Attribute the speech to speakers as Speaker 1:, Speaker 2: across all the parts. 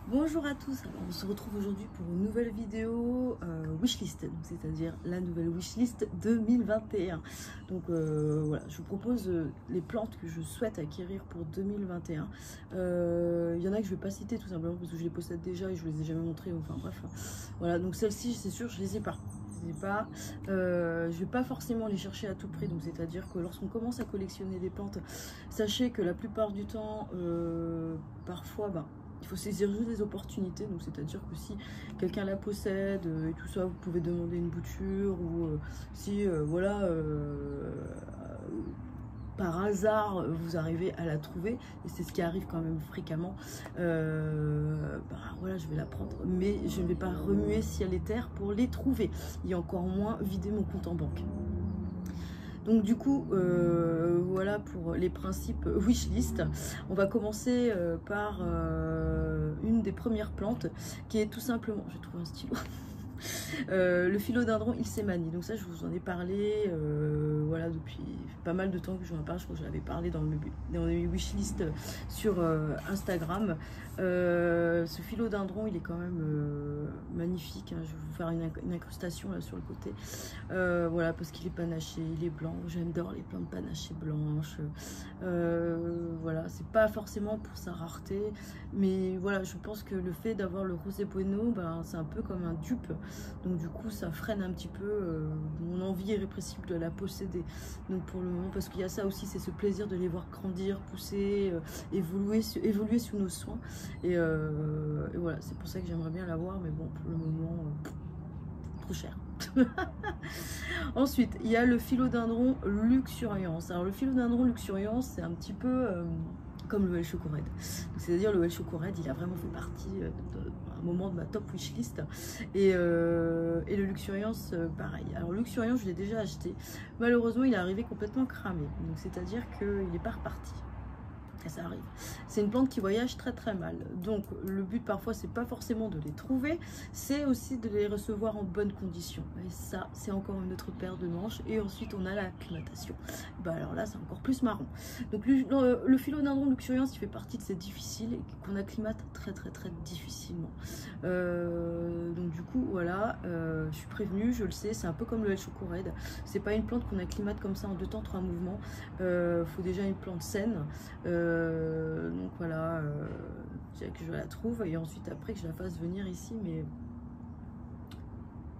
Speaker 1: Bonjour à tous, alors on se retrouve aujourd'hui pour une nouvelle vidéo wishlist, c'est-à-dire la nouvelle wishlist 2021. Donc voilà, je vous propose les plantes que je souhaite acquérir pour 2021. Il y en a que je ne vais pas citer tout simplement parce que je les possède déjà et je ne vous les ai jamais montrées, enfin bref. Voilà, donc celles-ci c'est sûr je les ai pas. Je vais pas forcément les chercher à tout prix, donc c'est à dire que lorsqu'on commence à collectionner des plantes, sachez que la plupart du temps parfois il faut saisir juste des opportunités, donc c'est-à-dire que si quelqu'un la possède et tout ça, vous pouvez demander une bouture, ou si voilà par hasard vous arrivez à la trouver, et c'est ce qui arrive quand même fréquemment, voilà, je vais la prendre, mais je ne vais pas remuer ciel et terre pour les trouver, et encore moins vider mon compte en banque. Donc du coup, voilà pour les principes wishlist. On va commencer par une des premières plantes qui est tout simplement, je vais trouver un stylo, le philodendron ilsémani. Donc ça je vous en ai parlé voilà, depuis pas mal de temps que je vous en parle. Je crois que je l'avais parlé dans les wishlists sur Instagram. Ce philodendron il est quand même magnifique, hein. Je vais vous faire une incrustation là sur le côté, voilà, parce qu'il est panaché, il est blanc. J'adore les plantes panachées blanches, voilà, c'est pas forcément pour sa rareté, mais voilà, je pense que le fait d'avoir le rosé bueno, c'est un peu comme un dupe. Donc du coup ça freine un petit peu mon envie irrépressible de la posséder. Donc pour le moment, parce qu'il y a ça aussi, c'est ce plaisir de les voir grandir, pousser, évoluer sous nos soins. Et voilà, c'est pour ça que j'aimerais bien l'avoir, mais bon, pour le moment, trop cher. Ensuite, il y a le philodendron luxurians. Alors le philodendron luxurians, c'est un petit peu comme le Welschoko Red. C'est-à-dire le Welschoko Red, il a vraiment fait partie un moment de ma top wishlist. Et le luxurians, pareil. Alors le luxurians, je l'ai déjà acheté. Malheureusement, il est arrivé complètement cramé. Donc c'est-à-dire qu'il n'est pas reparti. Ça arrive. C'est une plante qui voyage très très mal. Donc le but parfois c'est pas forcément de les trouver, c'est aussi de les recevoir en bonnes conditions. Et ça c'est encore une autre paire de manches. Et ensuite on a l'acclimatation. Alors là c'est encore plus marrant. Donc le philodendron luxurians il fait partie de ces difficiles et qu'on acclimate très très très difficilement. Donc du coup voilà, je suis prévenue, je le sais, c'est un peu comme le Welschoko Red. C'est pas une plante qu'on acclimate comme ça en 2 temps 3 mouvements. Faut déjà une plante saine. Donc voilà, que je la trouve et ensuite après que je la fasse venir ici, mais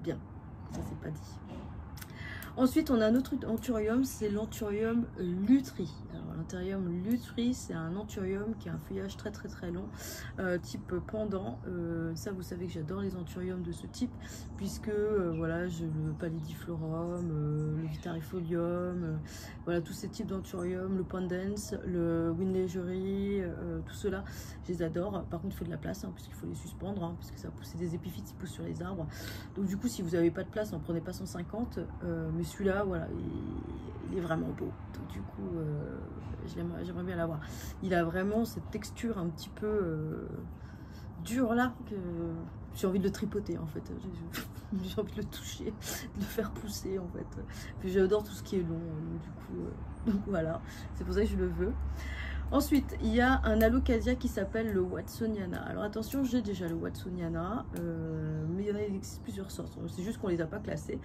Speaker 1: bien, ça c'est pas dit. Ensuite on a un autre anthurium, c'est l'anthurium lutri. Alors l'anthurium lutri, c'est un anthurium qui a un feuillage très très très long, type pendant. Ça vous savez que j'adore les anthuriums de ce type, puisque voilà, le pallidiflorum, le vitarifolium, voilà, tous ces types d'anthurium, le pendens, le winlegerie, tout cela, je les adore. Par contre il faut de la place, hein, puisqu'il faut les suspendre, hein, puisque ça pousse des épiphytes qui poussent sur les arbres. Donc du coup si vous n'avez pas de place, n'en prenez pas 150, mais celui-là, voilà, il est vraiment beau. Donc du coup, j'aimerais bien l'avoir. Il a vraiment cette texture un petit peu dure là, que j'ai envie de le tripoter en fait. J'ai envie de le toucher, de le faire pousser en fait. Puis j'adore tout ce qui est long, donc voilà, c'est pour ça que je le veux. Ensuite, il y a un alocasia qui s'appelle le watsoniana. Alors attention, j'ai déjà le watsoniana, mais il existe plusieurs sortes. C'est juste qu'on les a pas classés.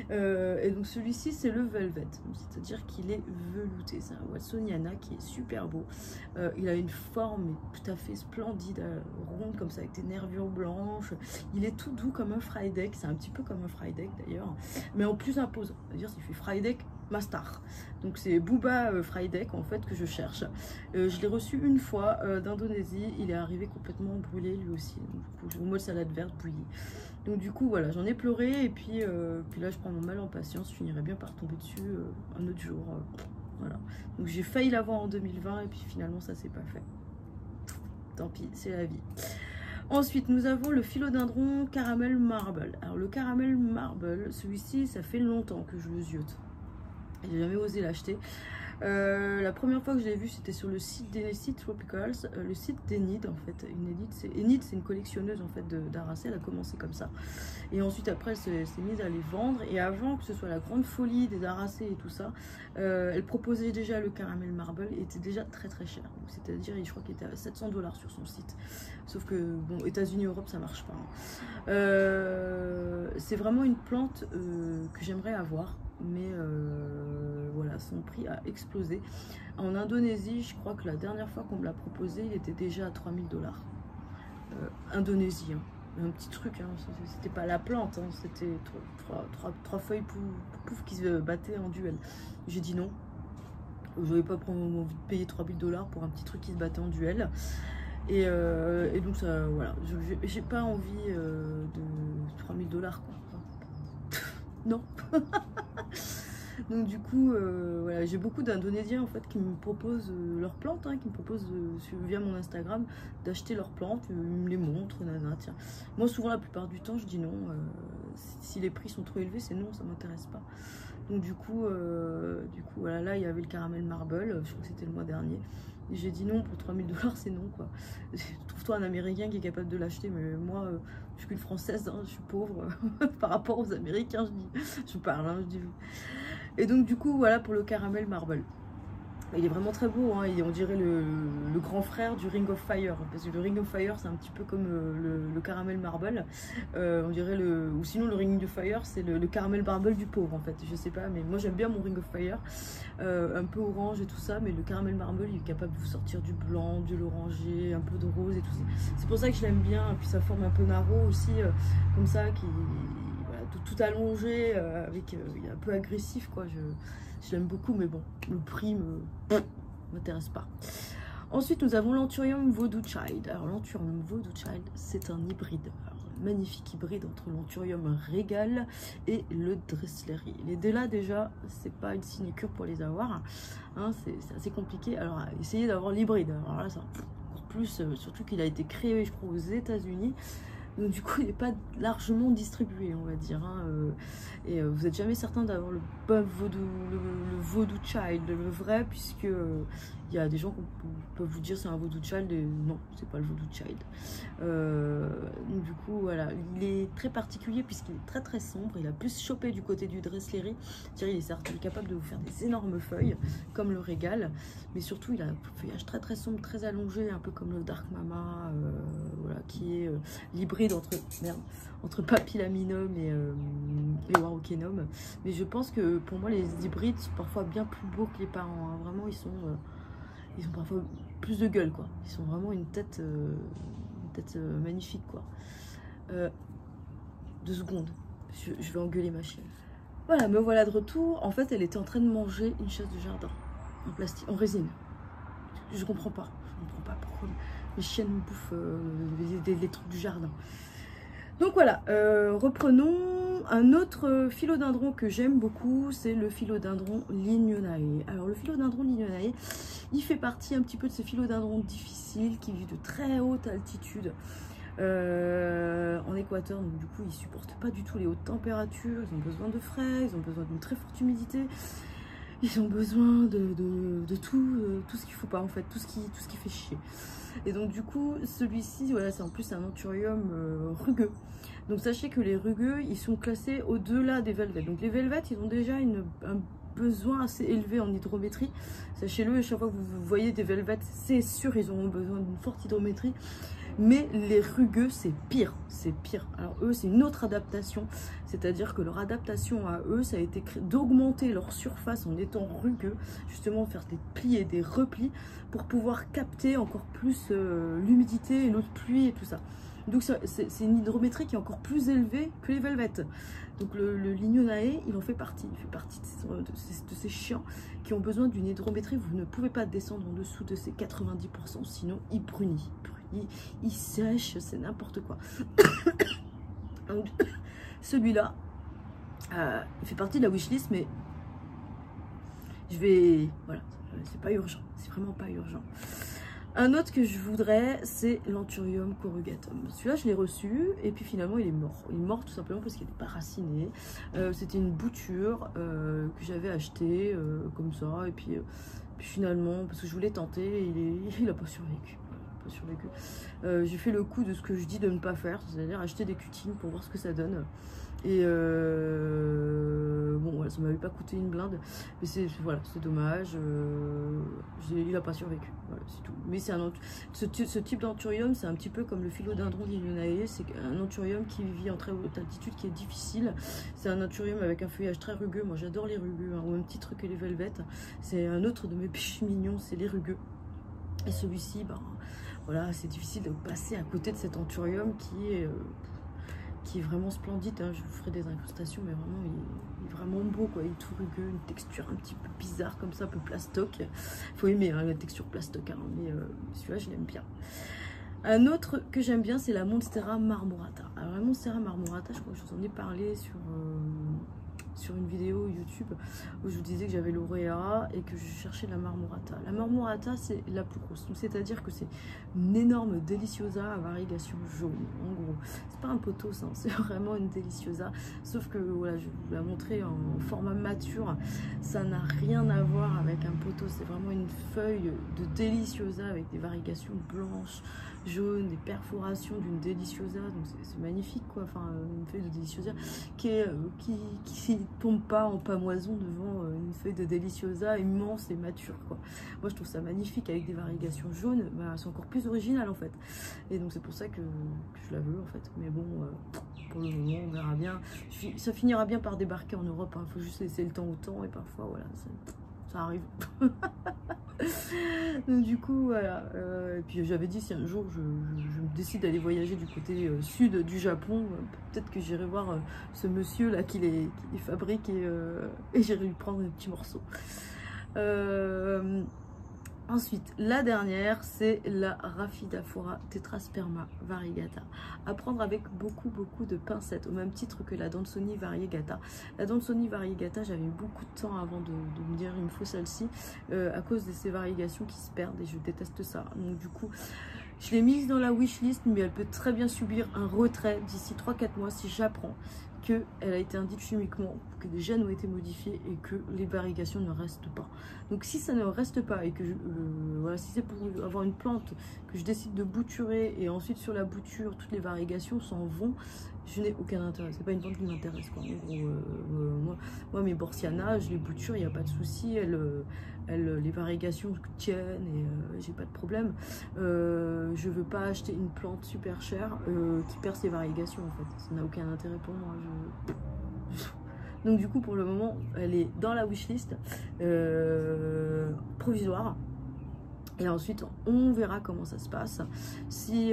Speaker 1: Et donc celui-ci, c'est le velvet, c'est-à-dire qu'il est velouté. C'est un watsoniana qui est super beau. Il a une forme tout à fait splendide, ronde comme ça, avec des nervures blanches. Il est tout doux comme un Frydek. C'est un petit peu comme un Frydek d'ailleurs, mais en plus imposant. C'est-à-dire s'il fait Frydek Mastar. Donc c'est Bouba Frydek en fait que je cherche. Je l'ai reçu une fois d'Indonésie. Il est arrivé complètement brûlé lui aussi. Donc, du coup, je vous mets salade verte bouillie. Donc du coup voilà, j'en ai pleuré et puis là je prends mon mal en patience. Je finirai bien par tomber dessus un autre jour. Voilà. Donc j'ai failli l'avoir en 2020 et puis finalement ça s'est pas fait. Tant pis, c'est la vie. Ensuite, nous avons le philodendron caramel marble. Alors le caramel marble, celui-ci, ça fait longtemps que je le ziote. J'ai jamais osé l'acheter. La première fois que je l'ai vu, c'était sur le site d'Enid Tropicals, le site d'Enid en fait. Enid, c'est une collectionneuse en fait d'Aracé, elle a commencé comme ça. Et ensuite après, elle s'est mise à les vendre. Et avant que ce soit la grande folie des Aracé et tout ça, elle proposait déjà le caramel marble, et était déjà très très cher. C'est-à-dire, je crois qu'il était à 700 $ sur son site. Sauf que, bon, États-Unis, Europe, ça marche pas. C'est vraiment une plante que j'aimerais avoir. Mais voilà, son prix a explosé. En Indonésie, je crois que la dernière fois qu'on me l'a proposé, il était déjà à 3000 $. Indonésie, hein. Un petit truc, hein. C'était pas la plante, hein. C'était trois feuilles pouf qui se battaient en duel. J'ai dit non. Je n'avais pas envie de payer 3000 $ pour un petit truc qui se battait en duel. Et donc, ça, voilà, j'ai pas envie de 3000 $, quoi. Non. Donc du coup, voilà, j'ai beaucoup d'Indonésiens en fait qui me proposent leurs plantes, hein, qui me proposent via mon Instagram d'acheter leurs plantes, ils me les montrent, nanana, tiens. Moi souvent la plupart du temps je dis non, si les prix sont trop élevés c'est non, ça m'intéresse pas. Donc du coup voilà, là il y avait le caramel marble, je crois que c'était le mois dernier. J'ai dit non, pour 3000 $, c'est non quoi. Trouve-toi un Américain qui est capable de l'acheter, mais moi, je suis qu'une Française, hein, je suis pauvre par rapport aux Américains, je parle, hein, je dis. Et donc du coup, voilà pour le caramel marble. Il est vraiment très beau, hein, et on dirait le grand frère du Ring of Fire, parce que le Ring of Fire c'est un petit peu comme le caramel marble, on dirait ou sinon le Ring of Fire c'est le caramel marble du pauvre en fait, je sais pas, mais moi j'aime bien mon Ring of Fire, un peu orange et tout ça, mais le caramel marble il est capable de vous sortir du blanc, de l'oranger, un peu de rose et tout ça, c'est pour ça que je l'aime bien, et puis ça forme un peu narrow aussi, comme ça, qui voilà, tout allongé, avec il est un peu agressif quoi, je l'aime beaucoup, mais bon, le prix m'intéresse pas. Ensuite, nous avons l'Anthurium Voodoo Child. Alors, l'Anthurium Voodoo Child, c'est un hybride. Alors, un magnifique hybride entre l'Anthurium Regal et le Dressleri. Les deux là, déjà, c'est pas une sinécure pour les avoir. Hein, c'est assez compliqué. Alors, essayez d'avoir l'hybride. Alors là, ça encore plus, surtout qu'il a été créé, je crois, aux États-Unis. Donc du coup il n'est pas largement distribué, on va dire, hein, et vous n'êtes jamais certain d'avoir le bon vaudou, le Voodoo Child, le vrai, puisque il y a des gens qui peuvent vous dire c'est un Voodoo Child et non, c'est pas le Voodoo Child. Donc du coup voilà, il est très particulier puisqu'il est très très sombre, il a plus chopé du côté du Dressleri, c'est-à-dire il est capable de vous faire des énormes feuilles comme le Régal, mais surtout il a un feuillage très très sombre, très allongé, un peu comme le Dark Mama, voilà, qui est l'hybride entre Papillaminum et Warochenum. Mais je pense que pour moi les hybrides sont parfois bien plus beaux que les parents, hein. Vraiment ils ont parfois plus de gueule quoi, ils sont vraiment une tête magnifique quoi. 2 secondes, je vais engueuler ma chienne. Voilà, me voilà de retour. En fait elle était en train de manger une chaise de jardin en plastique, en résine. Je comprends pas pourquoi les chiennes me bouffent les trucs du jardin. Donc voilà, reprenons. Un autre philodendron que j'aime beaucoup, c'est le philodendron Lignonae. Alors le philodendron Lignonae, il fait partie un petit peu de ces philodendrons difficiles qui vivent de très haute altitude en Équateur. Donc du coup, ils supportent pas du tout les hautes températures, ils ont besoin de frais, ils ont besoin d'une très forte humidité. Ils ont besoin de tout ce qu'il faut pas en fait, tout ce qui fait chier. Et donc du coup celui-ci, voilà, c'est en plus un anthurium rugueux. Donc sachez que les rugueux, ils sont classés au-delà des velvets. Donc les velvets, ils ont déjà un besoin assez élevé en hydrométrie. Sachez-le, chaque fois que vous voyez des velvets, c'est sûr, ils auront besoin d'une forte hydrométrie. Mais les rugueux, c'est pire, c'est pire. Alors eux, c'est une autre adaptation, c'est-à-dire que leur adaptation à eux, ça a été d'augmenter leur surface en étant rugueux, justement faire des plis et des replis pour pouvoir capter encore plus l'humidité et l'eau de pluie et tout ça. Donc c'est une hydrométrie qui est encore plus élevée que les velvettes. Donc le Lignonae, il en fait partie. Il fait partie de ces chiens qui ont besoin d'une hydrométrie. Vous ne pouvez pas descendre en dessous de ces 90%, sinon il brunit. Il sèche, c'est n'importe quoi. Celui-là, il fait partie de la wishlist, mais je vais... Voilà, c'est pas urgent. C'est vraiment pas urgent. Un autre que je voudrais, c'est l'Anthurium corrugatum. Celui-là, je l'ai reçu et puis finalement, il est mort. Il est mort tout simplement parce qu'il n'était pas raciné. C'était une bouture que j'avais achetée comme ça. Et puis finalement, parce que je voulais tenter, il n'a pas survécu. Pas survécu. J'ai fait le coup de ce que je dis de ne pas faire, c'est-à-dire acheter des cutines pour voir ce que ça donne. Et bon, voilà, ça m'avait pas coûté une blinde, mais c'est voilà, c'est dommage. Il n'a pas survécu, voilà, c'est tout. Mais c'est ce type d'anthurium, c'est un petit peu comme le philodendron d'Illionae, c'est un anthurium qui vit en très haute altitude, qui est difficile. C'est un anthurium avec un feuillage très rugueux. Moi, j'adore les rugueux, hein, au même titre que les velvets. C'est un autre de mes péchés mignons, c'est les rugueux. Et celui-ci, ben voilà, c'est difficile de passer à côté de cet anthurium qui est vraiment splendide, hein. Je vous ferai des incrustations, mais vraiment il est vraiment beau, quoi. Il est tout rugueux, une texture un petit peu bizarre comme ça, un peu plastoc. Faut aimer, hein, la texture plastoc, hein, mais celui-là je l'aime bien. Un autre que j'aime bien, c'est la Monstera marmorata. Alors la Monstera marmorata, je crois que je vous en ai parlé sur une vidéo YouTube où je vous disais que j'avais l'auréa et que je cherchais la marmorata. La marmorata, c'est la plus grosse, c'est-à-dire que c'est une énorme deliciosa à variegation jaune, en gros. C'est pas un potos, hein, c'est vraiment une deliciosa, sauf que voilà, je vous la montrer en format mature, ça n'a rien à voir avec un potos, c'est vraiment une feuille de deliciosa avec des varigations blanches, jaunes, des perforations d'une deliciosa, donc c'est magnifique, quoi. Enfin, une feuille de deliciosa qui tombe pas en pamoison devant une feuille de deliciosa immense et mature, quoi. Moi je trouve ça magnifique avec des varigations jaunes, bah, c'est encore plus original en fait, et donc c'est pour ça que je la veux en fait. Mais bon, pour le moment on verra bien, ça finira bien par débarquer en Europe, hein. Faut juste laisser le temps au temps, et parfois voilà, ça arrive. Donc du coup voilà, et puis j'avais dit si un jour je me décide d'aller voyager du côté sud du Japon, peut-être que j'irai voir ce monsieur là qui les fabrique, et j'irai lui prendre un petit morceau. Ensuite, la dernière, c'est la Rhaphidaphora tetrasperma variegata. À prendre avec beaucoup de pincettes, au même titre que la Dansoni variegata. La Dansoni variegata, j'avais eu beaucoup de temps avant de me dire il me faut celle-ci, à cause de ces varigations qui se perdent, et je déteste ça. Donc du coup, je l'ai mise dans la wishlist, mais elle peut très bien subir un retrait d'ici 3-4 mois si j'apprends qu'elle a été induite chimiquement, que des gènes ont été modifiés et que les varigations ne restent pas. Donc si ça ne reste pas, et que voilà, si c'est pour avoir une plante que je décide de bouturer et ensuite sur la bouture toutes les varigations s'en vont, je n'ai aucun intérêt. C'est pas une plante qui m'intéresse, quoi. En gros, moi mes Borsiana, je les bouture, il n'y a pas de souci, les varigations tiennent, et j'ai pas de problème. Je veux pas acheter une plante super chère qui perd ses varigations, en fait. Ça n'a aucun intérêt pour moi. Donc du coup, pour le moment, elle est dans la wishlist provisoire. Et ensuite, on verra comment ça se passe. Si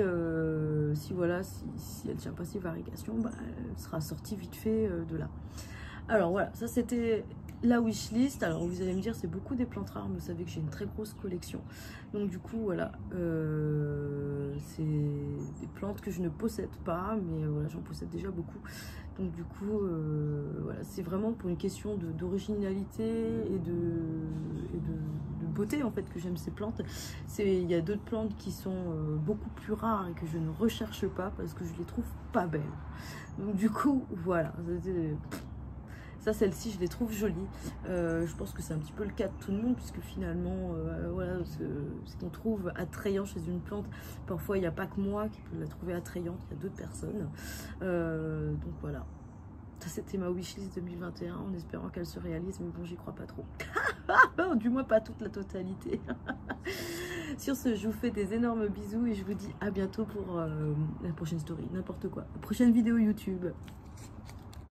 Speaker 1: voilà, si elle tient pas ses varigations, bah, elle sera sortie vite fait de là. Alors voilà, ça c'était la wishlist. Alors vous allez me dire, c'est beaucoup des plantes rares, mais vous savez que j'ai une très grosse collection. Donc du coup, voilà, c'est des plantes que je ne possède pas, mais voilà, j'en possède déjà beaucoup. Donc du coup, voilà, c'est vraiment pour une question d'originalité et de beauté en fait que j'aime ces plantes. Il y a d'autres plantes qui sont beaucoup plus rares et que je ne recherche pas parce que je les trouve pas belles. Donc du coup, voilà. Ça, celle-ci, je les trouve jolies. Je pense que c'est un petit peu le cas de tout le monde, puisque finalement, voilà, ce qu'on trouve attrayant chez une plante, parfois, il n'y a pas que moi qui peux la trouver attrayante, il y a d'autres personnes. Donc voilà. Ça, c'était ma wishlist 2021, en espérant qu'elle se réalise, mais bon, j'y crois pas trop. Du moins, pas toute la totalité. Sur ce, je vous fais des énormes bisous et je vous dis à bientôt pour la prochaine story, n'importe quoi. La prochaine vidéo YouTube.